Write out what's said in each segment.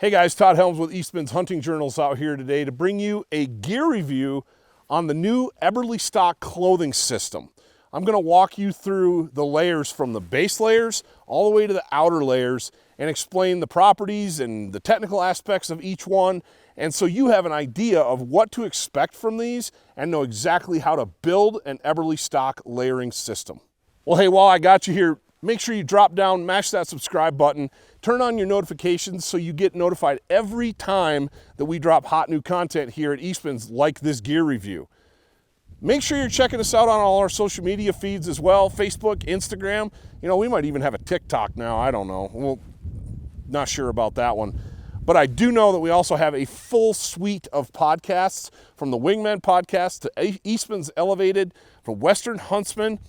Hey guys, Todd Helms with Eastmans Hunting Journals out here today to bring you a gear review on the new Eberlestock clothing system. I'm going to walk you through the layers from the base layers all the way to the outer layers and explain the properties and the technical aspects of each one, and so you have an idea of what to expect from these and know exactly how to build an Eberlestock layering system. Well, hey, while I got you here, make sure you drop down, mash that subscribe button, turn on your notifications so you get notified every time that we drop hot new content here at Eastmans like this gear review. Make sure you're checking us out on all our social media feeds as well, Facebook, Instagram. You know, we might even have a TikTok now, I don't know. Well, not sure about that one. But I do know that we also have a full suite of podcasts, from the Wingman podcast to Eastman's Elevated, from Western Huntsman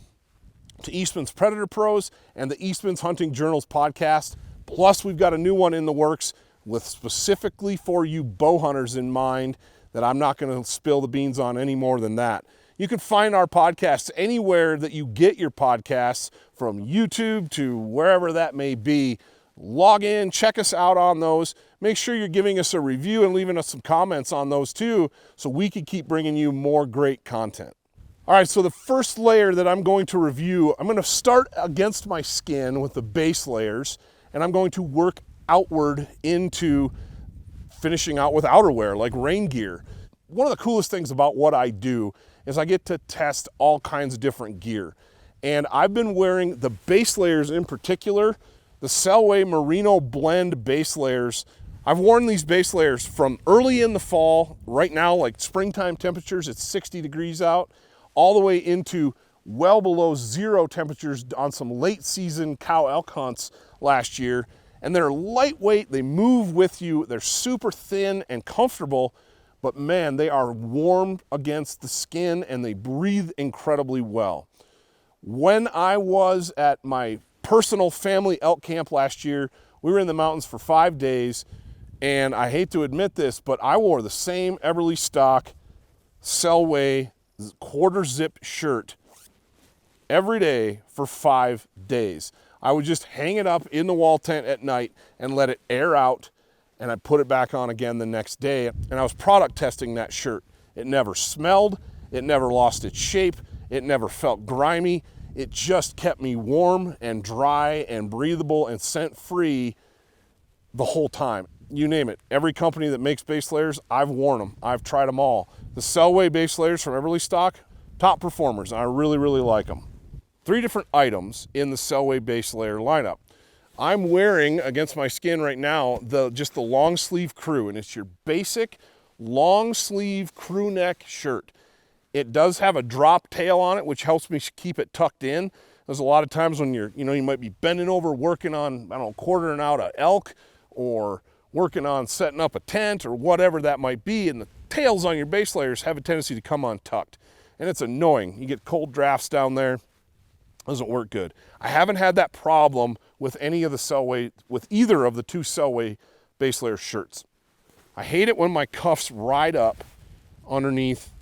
to Eastman's Predator Pros and the Eastman's Hunting Journals podcast. Plus, we've got a new one in the works with specifically for you bow hunters in mind that I'm not going to spill the beans on any more than that. You can find our podcasts anywhere that you get your podcasts, from YouTube to wherever that may be. Log in, check us out on those. Make sure you're giving us a review and leaving us some comments on those too, so we can keep bringing you more great content. All right, so the first layer that I'm going to review, I'm going to start against my skin with the base layers, and I'm going to work outward into finishing out with outerwear like rain gear. One of the coolest things about what I do is I get to test all kinds of different gear. And I've been wearing the base layers in particular, the Selway Merino blend base layers. I've worn these base layers from early in the fall, right now like springtime temperatures, it's 60 degrees out, all the way into well below zero temperatures on some late season cow elk hunts last year. And they're lightweight, they move with you, they're super thin and comfortable, but man, they are warm against the skin and they breathe incredibly well. When I was at my personal family elk camp last year, we were in the mountains for 5 days, and I hate to admit this, but I wore the same Eberlestock Selway quarter zip shirt every day for 5 days. I would just hang it up in the wall tent at night and let it air out, and I'd put it back on again the next day. And I was product testing that shirt. It never smelled, it never lost its shape, it never felt grimy. It just kept me warm and dry and breathable and scent free the whole time. You name it. Every company that makes base layers, I've worn them. I've tried them all. The Selway base layers from Eberlestock, top performers, and I really, really like them. 3 different items in the Selway base layer lineup. I'm wearing, against my skin right now, just the long sleeve crew, and it's your basic long sleeve crew neck shirt. It does have a drop tail on it, which helps me keep it tucked in. There's a lot of times when you might be bending over working on, quartering out an elk, or working on setting up a tent, or whatever that might be, and the tails on your base layers have a tendency to come untucked. And it's annoying. You get cold drafts down there. Doesn't work good. I haven't had that problem with any of the Selway, with either of the 2 Selway base layer shirts. I hate it when my cuffs ride up underneath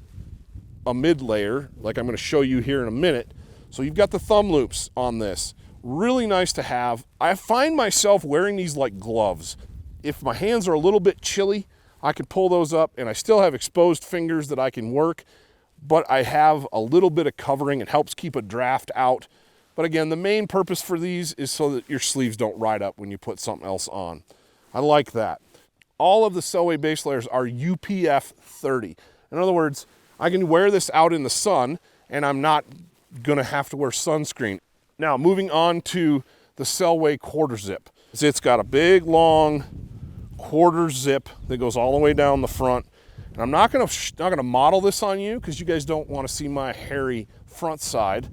a mid layer, like I'm going to show you here in a minute. So you've got the thumb loops on this. Really nice to have. I find myself wearing these like gloves. If my hands are a little bit chilly, I can pull those up, and I still have exposed fingers that I can work, but I have a little bit of covering. It helps keep a draft out. But again, the main purpose for these is so that your sleeves don't ride up when you put something else on. I like that. All of the Selway base layers are UPF 30. In other words, I can wear this out in the sun, and I'm not gonna have to wear sunscreen. Now, moving on to the Selway quarter zip. It's got a big, long quarter zip that goes all the way down the front. And I'm not gonna model this on you because you guys don't want to see my hairy front side.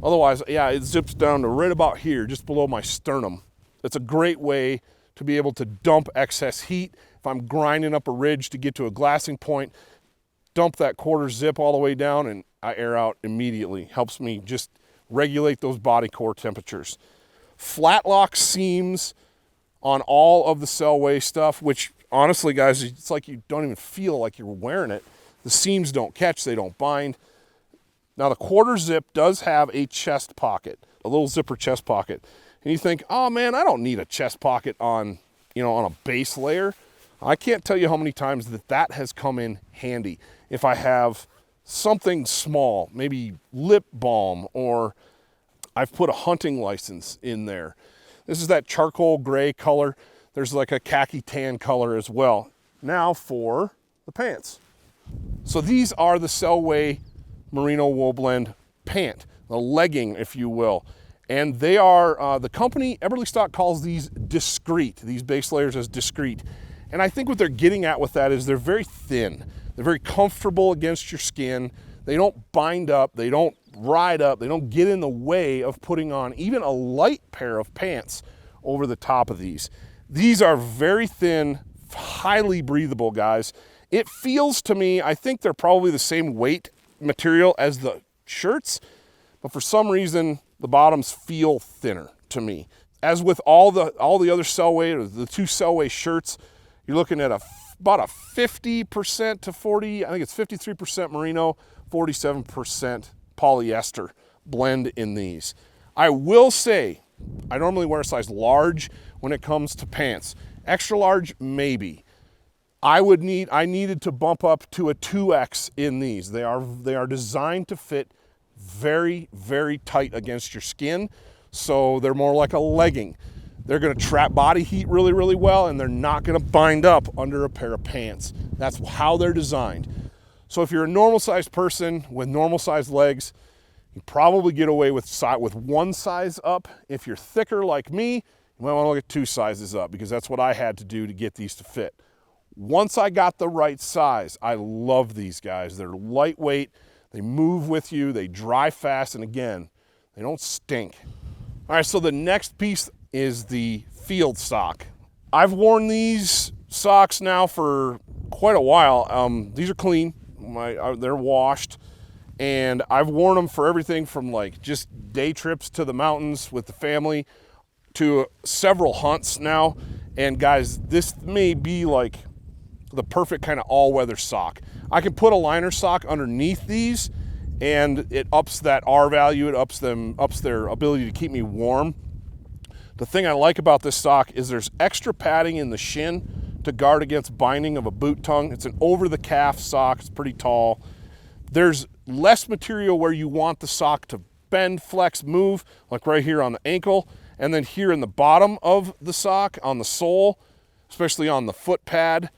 Otherwise, yeah, it zips down to right about here, just below my sternum. It's a great way to be able to dump excess heat. If I'm grinding up a ridge to get to a glassing point, dump that quarter zip all the way down and I air out immediately. Helps me just regulate those body core temperatures. Flat lock seams on all of the Selway stuff, which honestly, guys, it's like you don't even feel like you're wearing it. The seams don't catch, they don't bind. Now the quarter zip does have a chest pocket, a little zipper chest pocket. And you think, oh man, I don't need a chest pocket on you know, on a base layer, I can't tell you how many times that has come in handy. If I have something small, maybe lip balm, or I've put a hunting license in there. This is that charcoal gray color. There's like a khaki tan color as well. Now for the pants. So these are the Selway Merino Wool Blend pant, the legging, if you will. And they are, the company, Eberlestock, calls these discreet, these base layers as discreet. And I think what they're getting at with that is they're very thin. They're very comfortable against your skin. They don't bind up, they don't ride up, they don't get in the way of putting on even a light pair of pants over the top of these. These are very thin, highly breathable, guys. It feels to me, I think they're probably the same weight material as the shirts, but for some reason, the bottoms feel thinner to me. As with all the other Selway, or the two Selway shirts, you're looking at about a 50% to 40, I think it's 53% merino, 47% polyester blend in these. I will say, I normally wear a size large when it comes to pants. Extra large, maybe. I needed to bump up to a 2X in these. They are designed to fit very, very tight against your skin, so they're more like a legging. They're gonna trap body heat really, really well, and they're not gonna bind up under a pair of pants. That's how they're designed. So if you're a normal sized person with normal sized legs, you probably get away with one size up. If you're thicker like me, you might wanna look at 2 sizes up, because that's what I had to do to get these to fit. Once I got the right size, I love these guys. They're lightweight, they move with you, they dry fast, and again, they don't stink. All right, so the next piece is the field sock. I've worn these socks now for quite a while. These are clean, they're washed, and I've worn them for everything from like just day trips to the mountains with the family to several hunts now. And guys, this may be like the perfect kind of all-weather sock. I can put a liner sock underneath these and it ups that R value, it ups their ability to keep me warm. The thing I like about this sock is there's extra padding in the shin to guard against binding of a boot tongue. It's an over-the-calf sock, it's pretty tall. There's less material where you want the sock to bend, flex, move, like right here on the ankle, and then here in the bottom of the sock, on the sole, especially on the foot pad,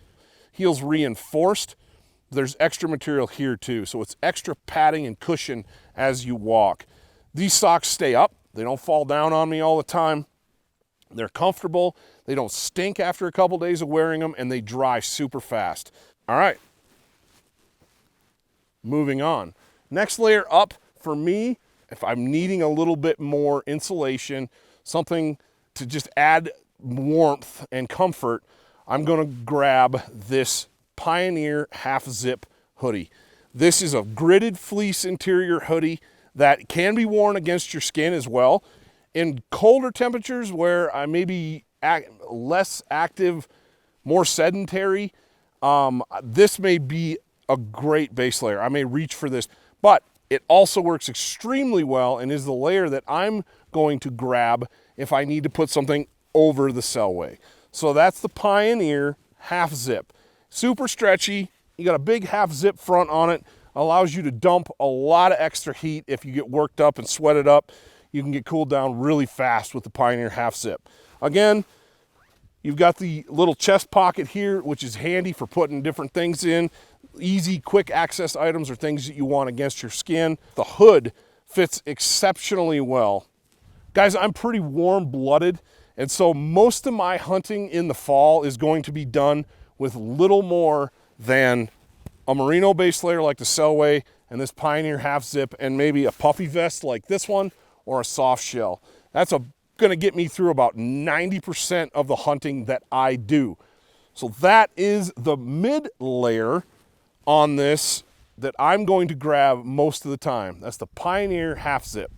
heel's reinforced. There's extra material here too, so it's extra padding and cushion as you walk. These socks stay up, they don't fall down on me all the time. They're comfortable, they don't stink after a couple days of wearing them, and they dry super fast. All right, moving on. Next layer up for me, if I'm needing a little bit more insulation, something to just add warmth and comfort, I'm gonna grab this Pioneer half zip hoodie. This is a gridded fleece interior hoodie that can be worn against your skin as well. In colder temperatures where I may be less active, more sedentary, this may be a great base layer. I may reach for this, but it also works extremely well and is the layer that I'm going to grab if I need to put something over the Selway. So that's the Pioneer half zip. Super stretchy, you got a big half zip front on it, allows you to dump a lot of extra heat if you get worked up and sweated up. You can get cooled down really fast with the Pioneer half zip. Again, you've got the little chest pocket here, which is handy for putting different things in. Easy, quick access items or things that you want against your skin. The hood fits exceptionally well. Guys, I'm pretty warm-blooded, and so most of my hunting in the fall is going to be done with little more than a merino base layer like the Selway and this Pioneer half zip and maybe a puffy vest like this one or a soft shell. That's gonna get me through about 90% of the hunting that I do. So that is the mid layer on this that I'm going to grab most of the time. That's the Pioneer half zip.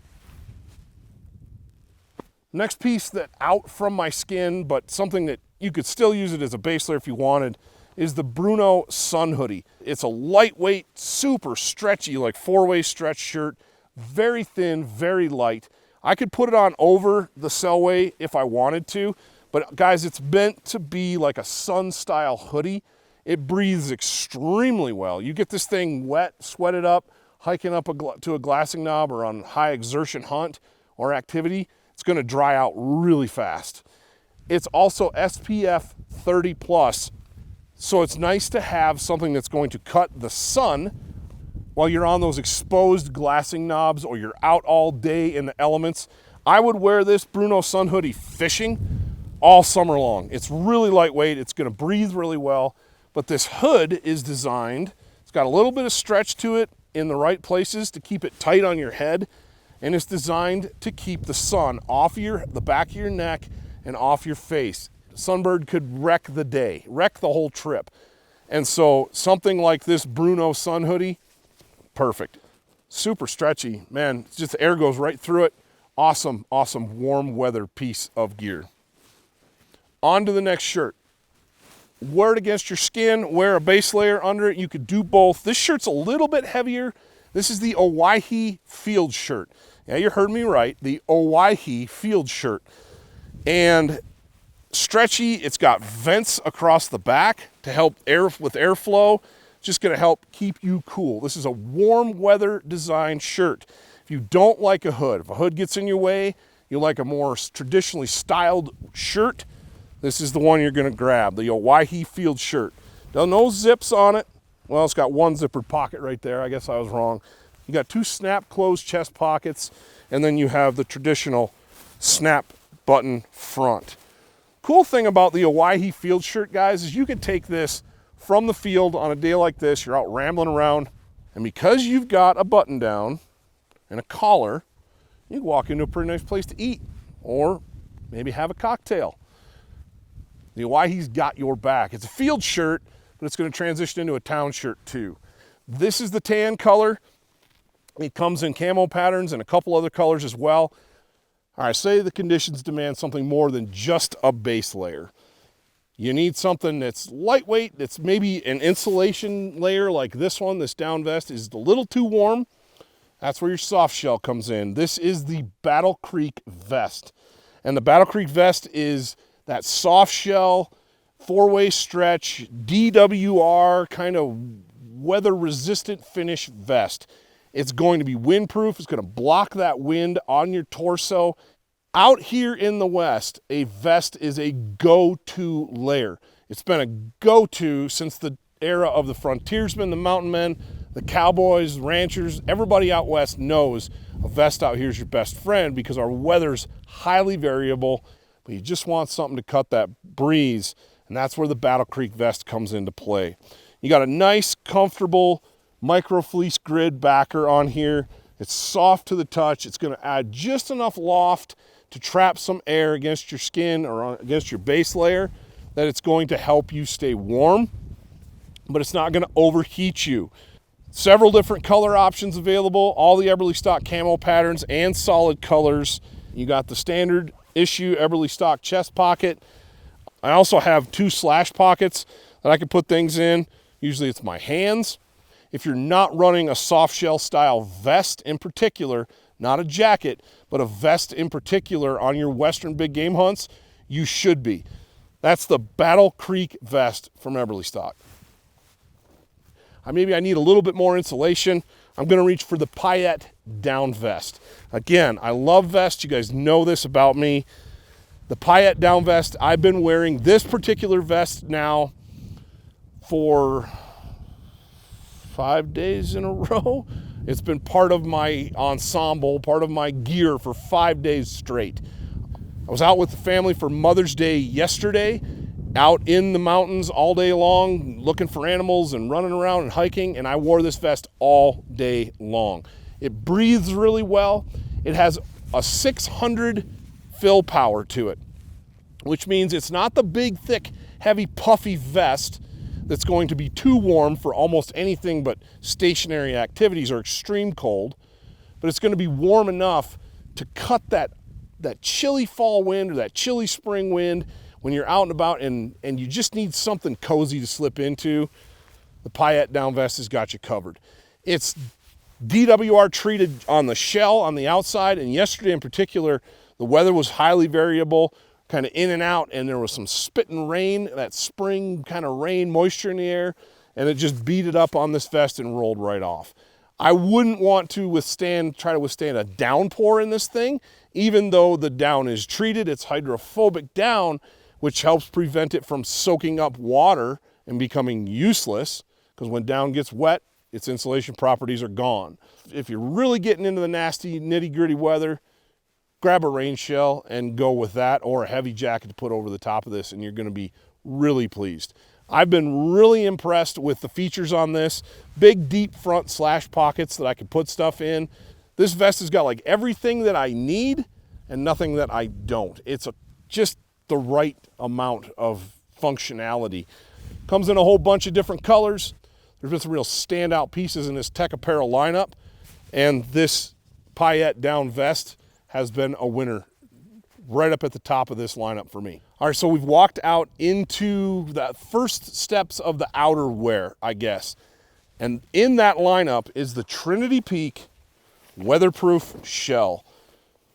Next piece that out from my skin, but something that you could still use it as a base layer if you wanted, is the Bruno Sun Hoodie. It's a lightweight, super stretchy, like 4-way stretch shirt, very thin, very light. I could put it on over the Selway if I wanted to, But guys, it's meant to be like a sun-style hoodie. It breathes extremely well. You get this thing wet, sweated up, hiking up to a glassing knob or on high exertion hunt or activity, it's gonna dry out really fast. It's also SPF 30 plus, so it's nice to have something that's going to cut the sun while you're on those exposed glassing knobs or you're out all day in the elements. I would wear this Bruno Sun hoodie fishing all summer long. It's really lightweight, it's gonna breathe really well, but this hood is designed, it's got a little bit of stretch to it in the right places to keep it tight on your head, and it's designed to keep the sun off the back of your neck and off your face. Sunbird could wreck the day, wreck the whole trip. And so something like this Bruno Sun hoodie, perfect. Super stretchy, man, it's just the air goes right through it. Awesome, awesome warm weather piece of gear. On to the next shirt. Wear it against your skin, wear a base layer under it. You could do both. This shirt's a little bit heavier. This is the Owyhee field shirt. Yeah, you heard me right, the Owyhee field shirt. And stretchy, it's got vents across the back to help with airflow. Just gonna help keep you cool. This is a warm weather design shirt. If you don't like a hood, if a hood gets in your way, you like a more traditionally styled shirt, this is the one you're gonna grab, the Owyhee field shirt. No zips on it. Well, it's got one zippered pocket right there. I guess I was wrong. You got 2 snap closed chest pockets, and then you have the traditional snap button front. Cool thing about the Owyhee field shirt, guys, is you can take this from the field on a day like this. You're out rambling around, and because you've got a button down and a collar, you can walk into a pretty nice place to eat or maybe have a cocktail. The Owyhee's got your back. It's a field shirt, but it's going to transition into a town shirt too. This is the tan color. It comes in camo patterns and a couple other colors as well. All right, say the conditions demand something more than just a base layer. You need something that's lightweight, that's maybe an insulation layer like this one. This down vest is a little too warm. That's where your soft shell comes in. This is the Battle Creek vest. And the Battle Creek vest is that soft shell, 4-way stretch, DWR, kind of weather resistant finish vest. It's going to be windproof. It's going to block that wind on your torso. Out here in the West, a vest is a go-to layer. It's been a go-to since the era of the frontiersmen, the mountain men, the cowboys, ranchers. Everybody out West knows a vest out here is your best friend because our weather's highly variable, but you just want something to cut that breeze, and that's where the Battle Creek vest comes into play. You got a nice, comfortable micro fleece grid backer on here. It's soft to the touch. It's going to add just enough loft to trap some air against your skin or against your base layer that it's going to help you stay warm, but it's not going to overheat you. Several different color options available, all the Eberlestock camo patterns and solid colors. You got the standard issue Eberlestock chest pocket. I also have 2 slash pockets that I can put things in. Usually it's my hands. If you're not running a soft shell style vest in particular, not a jacket, but a vest in particular on your Western big game hunts, you should be. That's the Battle Creek vest from Eberlestock. Maybe I need a little bit more insulation. I'm gonna reach for the Payette down vest. Again, I love vests. You guys know this about me. The Payette down vest, I've been wearing this particular vest now for 5 days in a row. It's been part of my ensemble, part of my gear for 5 days straight. I was out with the family for Mother's Day yesterday, out in the mountains all day long, looking for animals and running around and hiking, and I wore this vest all day long. It breathes really well. It has a 600 fill power to it, which means it's not the big, thick, heavy, puffy vest that's going to be too warm for almost anything but stationary activities or extreme cold, but it's going to be warm enough to cut that chilly fall wind or that chilly spring wind when you're out and about and you just need something cozy to slip into. The Payette down vest has got you covered. It's DWR treated on the shell on the outside, and yesterday in particular, the weather was highly variable. kind of in and out, and there was some spitting rain, that spring kind of rain, moisture in the air, and it just beat it up on this vest and rolled right off. I wouldn't want to try to withstand a downpour in this thing, even though the down is treated. It's hydrophobic down, which helps prevent it from soaking up water and becoming useless, because when down gets wet, its insulation properties are gone. If you're really getting into the nasty, nitty-gritty weather, grab a rain shell and go with that, or a heavy jacket to put over the top of this, and you're gonna be really pleased. I've been really impressed with the features on this. Big, deep front slash pockets that I can put stuff in. This vest has got like everything that I need and nothing that I don't. It's just the right amount of functionality. Comes in a whole bunch of different colors. There's been some real standout pieces in this tech apparel lineup, and this paillette down vest has been a winner right up at the top of this lineup for me. All right, so we've walked out into the first steps of the outerwear, I guess. And in that lineup is the Trinity Peak weatherproof shell.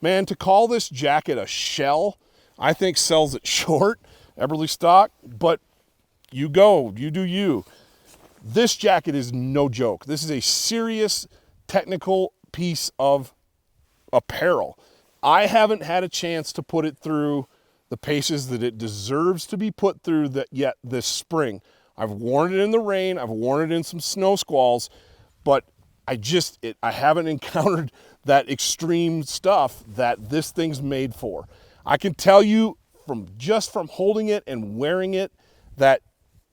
Man, to call this jacket a shell, I think sells it short, Eberlestock, but you go, you do you. This jacket is no joke. This is a serious technical piece of apparel. I haven't had a chance to put it through the paces that it deserves to be put through yet this spring. I've worn it in the rain, I've worn it in some snow squalls, but I haven't encountered that extreme stuff that this thing's made for. I can tell you from holding it and wearing it that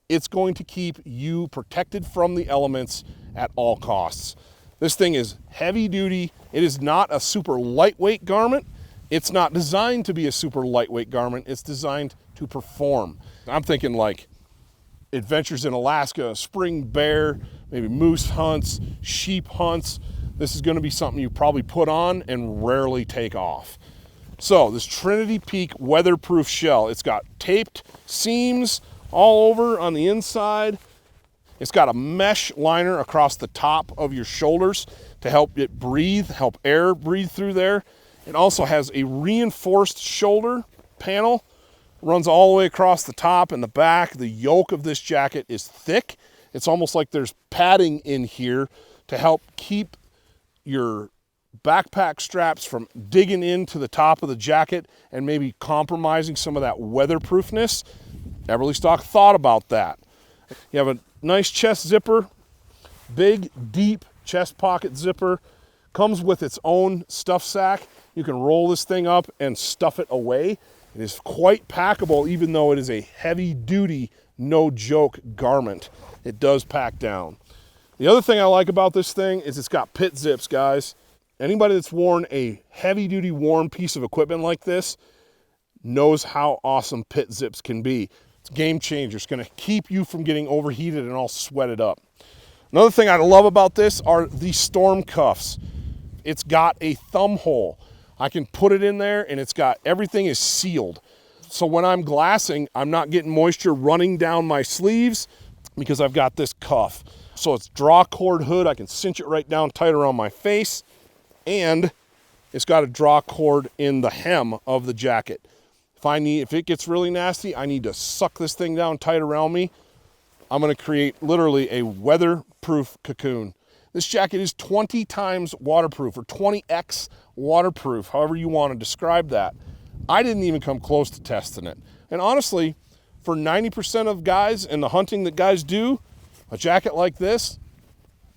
it's going to keep you protected from the elements at all costs. This thing is heavy duty. It is not a super lightweight garment. It's not designed to be a super lightweight garment. It's designed to perform. I'm thinking like adventures in Alaska, spring bear, maybe moose hunts, sheep hunts. This is going to be something you probably put on and rarely take off. So this Trinity Peak weatherproof shell, it's got taped seams all over on the inside. It's got a mesh liner across the top of your shoulders to help it breathe, help air breathe through there. It also has a reinforced shoulder panel, runs all the way across the top and the back. The yoke of this jacket is thick. It's almost like there's padding in here to help keep your backpack straps from digging into the top of the jacket and maybe compromising some of that weatherproofness. Eberlestock thought about that. You have a nice chest zipper, big, deep chest pocket zipper. Comes with its own stuff sack. You can roll this thing up and stuff it away. It is quite packable, even though it is a heavy-duty, no-joke garment. It does pack down. The other thing I like about this thing is it's got pit zips, guys. Anybody that's worn a heavy-duty worn piece of equipment like this knows how awesome pit zips can be. It's a game changer. It's going to keep you from getting overheated and all sweated up. Another thing I love about this are these storm cuffs. It's got a thumb hole. I can put it in there and everything is sealed. So when I'm glassing, I'm not getting moisture running down my sleeves because I've got this cuff. So it's draw cord hood. I can cinch it right down tight around my face, and it's got a draw cord in the hem of the jacket. If it gets really nasty, I need to suck this thing down tight around me. I'm going to create literally a weatherproof cocoon. This jacket is 20 times waterproof, or 20x waterproof, however you want to describe that. I didn't even come close to testing it. And honestly, for 90% of guys and the hunting that guys do, a jacket like this,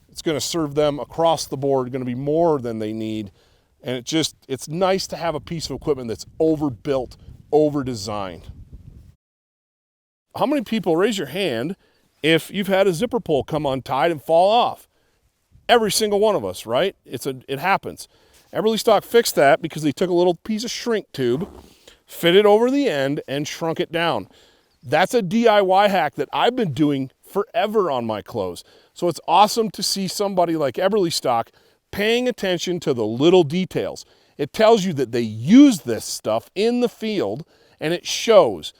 it's going to serve them across the board, going to be more than they need. And it's nice to have a piece of equipment that's overbuilt, over-designed. How many people, raise your hand, if you've had a zipper pull come untied and fall off? Every single one of us, right? It happens. Eberlestock fixed that because they took a little piece of shrink tube, fit it over the end, and shrunk it down. That's a DIY hack that I've been doing forever on my clothes. So it's awesome to see somebody like Eberlestock paying attention to the little details. It tells you that they use this stuff in the field, and it shows.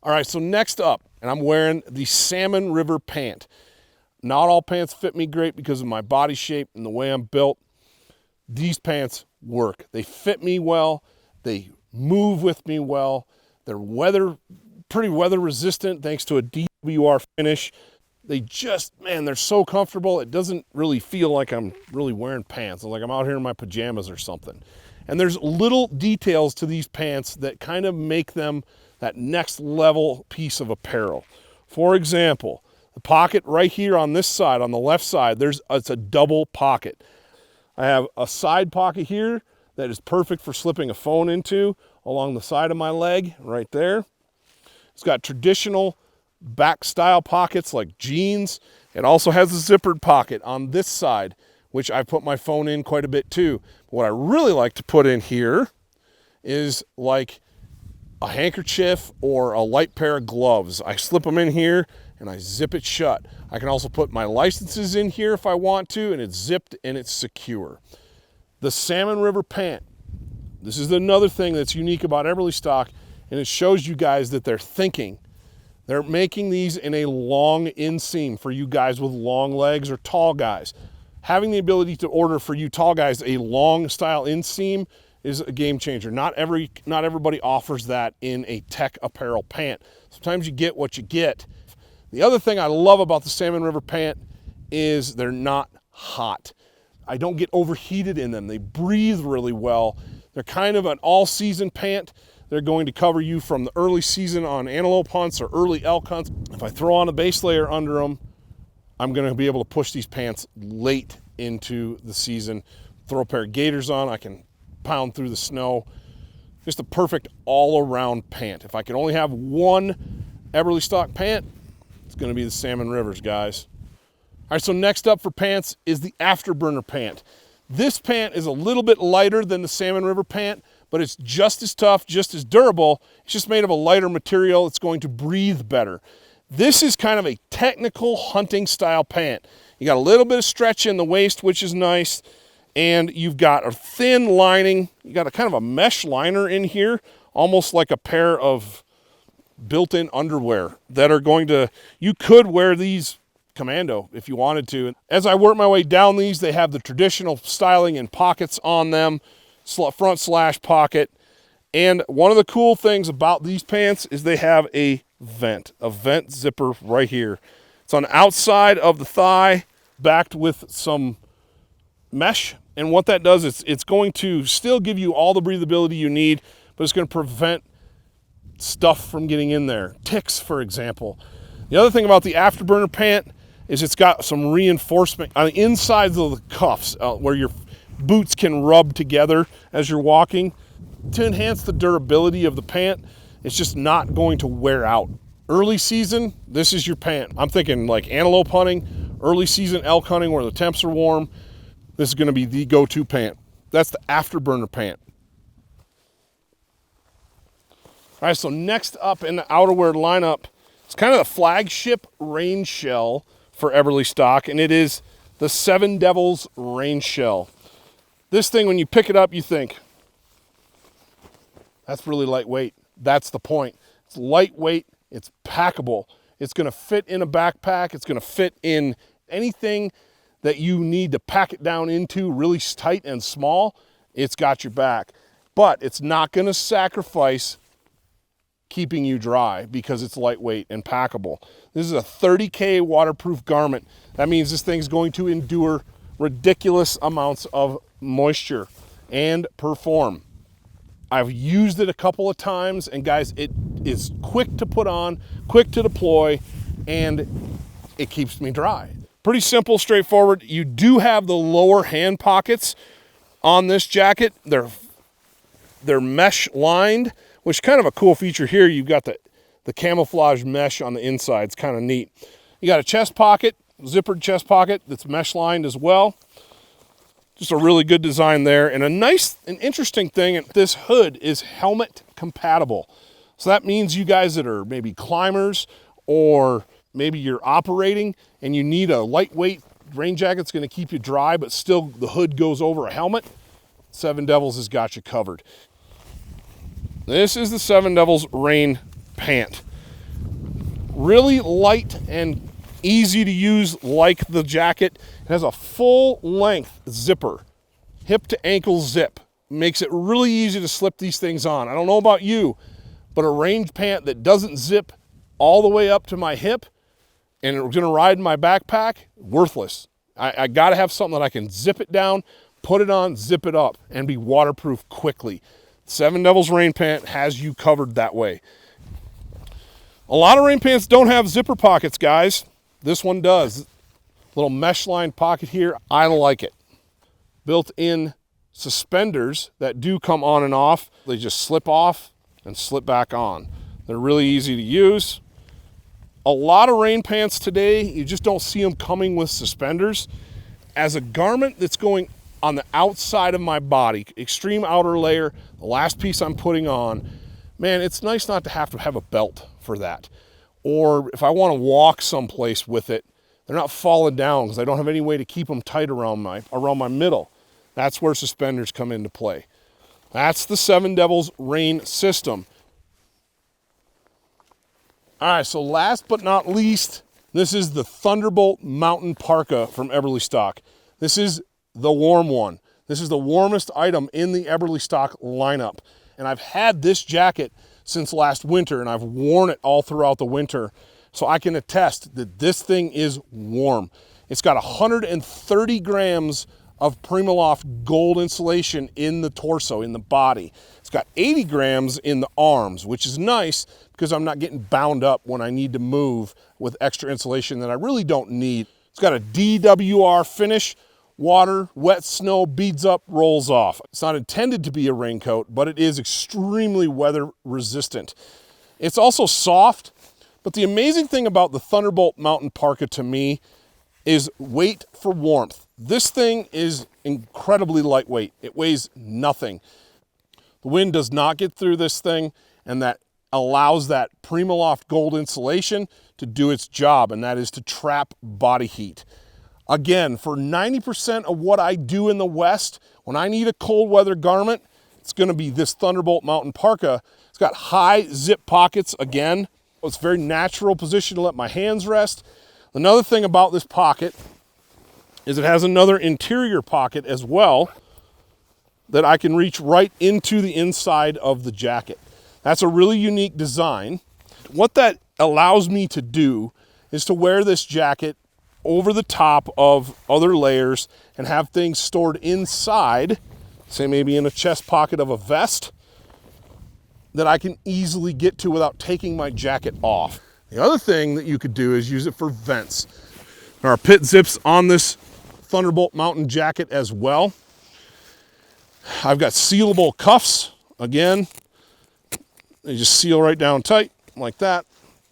All right, so next up, and I'm wearing the Salmon River pant. Not all pants fit me great because of my body shape and the way I'm built. These pants work. They fit me well. They move with me well. They're pretty weather resistant thanks to a DWR finish. They just, man, they're so comfortable. It doesn't really feel like I'm really wearing pants. Like I'm out here in my pajamas or something. And there's little details to these pants that kind of make them that next level piece of apparel. For example, the pocket right here on this side, on the left side, it's a double pocket. I have a side pocket here that is perfect for slipping a phone into along the side of my leg right there. It's got traditional back style pockets like jeans. It also has a zippered pocket on this side, which I put my phone in quite a bit too. But what I really like to put in here is like a handkerchief or a light pair of gloves. I slip them in here and I zip it shut. I can also put my licenses in here if I want to, and it's zipped and it's secure. The Salmon River Pant. This is another thing that's unique about Eberlestock, and it shows you guys that they're thinking. They're making these in a long inseam for you guys with long legs or tall guys. Having the ability to order for you tall guys a long style inseam is a game changer. Not everybody offers that in a tech apparel pant. Sometimes you get what you get. The other thing I love about the Salmon River Pant is they're not hot. I don't get overheated in them. They breathe really well. They're kind of an all-season pant. They're going to cover you from the early season on antelope hunts or early elk hunts. If I throw on a base layer under them, I'm going to be able to push these pants late into the season. Throw a pair of gaiters on, I can pound through the snow. Just a perfect all-around pant. If I could only have one Eberlestock pant, it's going to be the Salmon Rivers, guys. All right, so next up for pants is the Afterburner Pant. This pant is a little bit lighter than the Salmon River Pant, but it's just as tough, just as durable. It's just made of a lighter material. It's going to breathe better. This is kind of a technical hunting style pant. You got a little bit of stretch in the waist, which is nice, and you've got a thin lining. You got a kind of a mesh liner in here, almost like a pair of built-in underwear that are going to, you could wear these commando if you wanted to. As I work my way down these, they have the traditional styling and pockets on them, front slash pocket. And one of the cool things about these pants is they have a vent zipper right here. It's on the outside of the thigh, backed with some mesh. And what that does is it's going to still give you all the breathability you need, but it's going to prevent stuff from getting in there. Ticks, for example. The other thing about the Afterburner Pant is it's got some reinforcement on the insides of the cuffs where your boots can rub together as you're walking to enhance the durability of the pant. It's just not going to wear out. Early season, this is your pant. I'm thinking like antelope hunting, early season elk hunting where the temps are warm. This is going to be the go-to pant. That's the Afterburner Pant. All right, so next up in the outerwear lineup, it's kind of the flagship rain shell for Eberlestock, and it is the Seven Devils rain shell. This thing, when you pick it up, you think, that's really lightweight. That's the point. It's lightweight, it's packable. It's gonna fit in a backpack. It's gonna fit in anything that you need to pack it down into really tight and small. It's got your back, but it's not gonna sacrifice keeping you dry because it's lightweight and packable. This is a 30K waterproof garment. That means this thing's going to endure ridiculous amounts of moisture and perform. I've used it a couple of times, and guys, it is quick to put on, quick to deploy, and it keeps me dry. Pretty simple, straightforward. You do have the lower hand pockets on this jacket. They're mesh lined, which is kind of a cool feature here. You've got the camouflage mesh on the inside. It's kind of neat. You got a chest pocket, zippered chest pocket that's mesh lined as well. Just a really good design there. And an interesting thing, this hood is helmet compatible. So that means you guys that are maybe climbers, or maybe you're operating and you need a lightweight rain jacket that's going to keep you dry, but still the hood goes over a helmet, Seven Devils has got you covered. This is the Seven Devils rain pant. Really light and easy to use like the jacket. It has a full length zipper, hip to ankle zip. Makes it really easy to slip these things on. I don't know about you, but a rain pant that doesn't zip all the way up to my hip and it's gonna ride in my backpack, worthless. I gotta have something that I can zip it down, put it on, zip it up, and be waterproof quickly. Seven Devils rain pant has you covered that way. A lot of rain pants don't have zipper pockets, guys. This one does. Little mesh lined pocket here, I like it. Built-in suspenders that do come on and off. They just slip off and slip back on. They're really easy to use. A lot of rain pants today, you just don't see them coming with suspenders. As a garment that's going on the outside of my body, extreme outer layer, the last piece I'm putting on, man, it's nice not to have a belt for that. Or if I want to walk someplace with it, they're not falling down because I don't have any way to keep them tight around my middle. That's where suspenders come into play. That's the Seven Devils rain system. All right, so last but not least, this is the Thunderbolt Mountain Parka from Eberlestock. This is the warm one. This is the warmest item in the Eberlestock lineup. And I've had this jacket since last winter, and I've worn it all throughout the winter. So I can attest that this thing is warm. It's got 130 grams of Primaloft gold insulation in the torso, in the body. It's got 80 grams in the arms, which is nice because I'm not getting bound up when I need to move with extra insulation that I really don't need. It's got a DWR finish. Water, wet snow, beads up, rolls off. It's not intended to be a raincoat, but it is extremely weather resistant. It's also soft, but the amazing thing about the Thunderbolt Mountain Parka to me is weight for warmth. This thing is incredibly lightweight. It weighs nothing. The wind does not get through this thing, and that allows that Primaloft gold insulation to do its job, and that is to trap body heat. Again, for 90% of what I do in the West, when I need a cold weather garment, it's gonna be this Thunderbolt Mountain Parka. It's got high zip pockets again. It's a very natural position to let my hands rest. Another thing about this pocket is it has another interior pocket as well that I can reach right into the inside of the jacket. That's a really unique design. What that allows me to do is to wear this jacket over the top of other layers and have things stored inside, say maybe in a chest pocket of a vest, that I can easily get to without taking my jacket off. The other thing that you could do is use it for vents. There are pit zips on this Thunderbolt Mountain jacket as well. I've got sealable cuffs. Again, they just seal right down tight like that.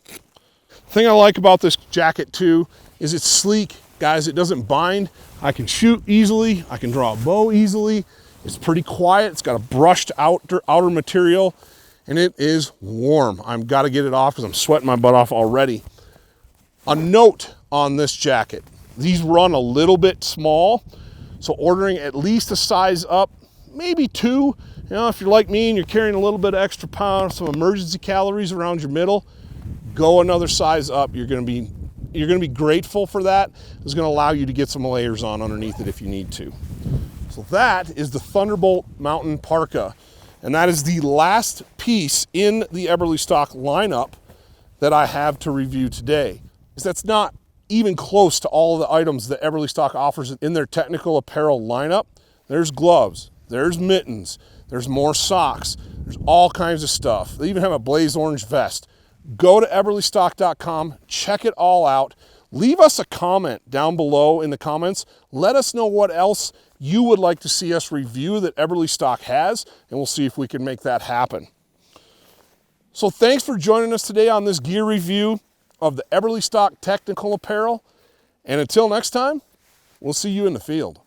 The thing I like about this jacket too is it's sleek. Guys, it doesn't bind. I can shoot easily. I can draw a bow easily. It's pretty quiet. It's got a brushed outer material, and it is warm. I've got to get it off because I'm sweating my butt off already. A note on this jacket. These run a little bit small, so ordering at least a size up, maybe 2. You know, if you're like me and you're carrying a little bit of extra pound, some emergency calories around your middle, go another size up. You're gonna be grateful for that. It's gonna allow you to get some layers on underneath it if you need to. So that is the Thunderbolt Mountain Parka. And that is the last piece in the Eberlestock lineup that I have to review today. That's not even close to all of the items that Eberlestock offers in their technical apparel lineup. There's gloves, there's mittens, there's more socks, there's all kinds of stuff. They even have a blaze orange vest. Go to Eberlestock.com, check it all out. Leave us a comment down below in the comments. Let us know what else you would like to see us review that Eberlestock has, and we'll see if we can make that happen. So thanks for joining us today on this gear review of the Eberlestock technical apparel. And until next time, we'll see you in the field.